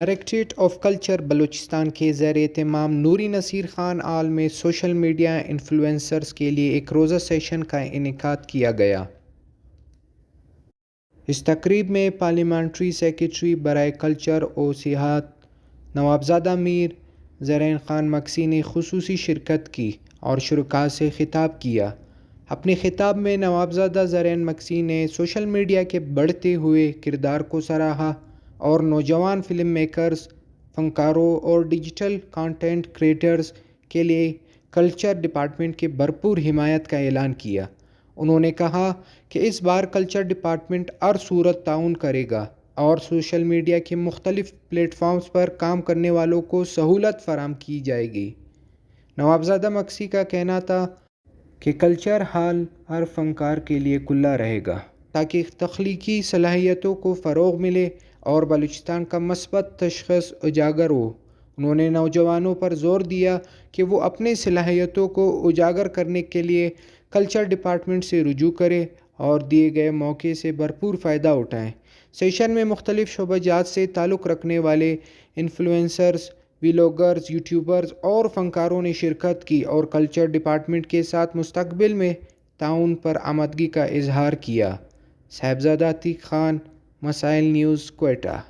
Directorate of culture Balochistan کے زیر اہتمام نوری نصیر خان ہال میں سوشل میڈیا انفلوئنسرز کے لیے ایک روزہ سیشن کا انعقاد کیا گیا۔ اس تقریب میں پارلیمنٹری سیکریٹری برائے کلچر و سیاحت نوابزادہ میر زرین خان مکسی نے خصوصی شرکت کی اور شرکاء سے خطاب کیا۔ اپنے خطاب میں نوابزادہ زرین مکسی نے سوشل میڈیا کے بڑھتے ہوئے کردار کو سراہا اور نوجوان فلم میکرز، فنکاروں اور ڈیجیٹل کانٹینٹ کریئٹرز کے لیے کلچر ڈپارٹمنٹ کی بھرپور حمایت کا اعلان کیا۔ انہوں نے کہا کہ اس بار کلچر ڈپارٹمنٹ ہر صورت تعاون کرے گا اور سوشل میڈیا کے مختلف پلیٹ فارمز پر کام کرنے والوں کو سہولت فراہم کی جائے گی۔ نوابزادہ مکسی کا کہنا تھا کہ کلچر ہال ہر فنکار کے لیے کھلا رہے گا تاکہ تخلیقی صلاحیتوں کو فروغ ملے اور بلوچستان کا مثبت تشخص اجاگر ہو۔ انہوں نے نوجوانوں پر زور دیا کہ وہ اپنی صلاحیتوں کو اجاگر کرنے کے لیے کلچر ڈپارٹمنٹ سے رجوع کریں اور دیے گئے موقع سے بھرپور فائدہ اٹھائیں۔ سیشن میں مختلف شعبہ جات سے تعلق رکھنے والے انفلوئنسرز، ولاگرز، یوٹیوبرز اور فنکاروں نے شرکت کی اور کلچر ڈپارٹمنٹ کے ساتھ مستقبل میں تعاون پر آمادگی کا اظہار کیا۔ صاحبزادہ عتیق خان، مسائل نیوز، کوئٹہ۔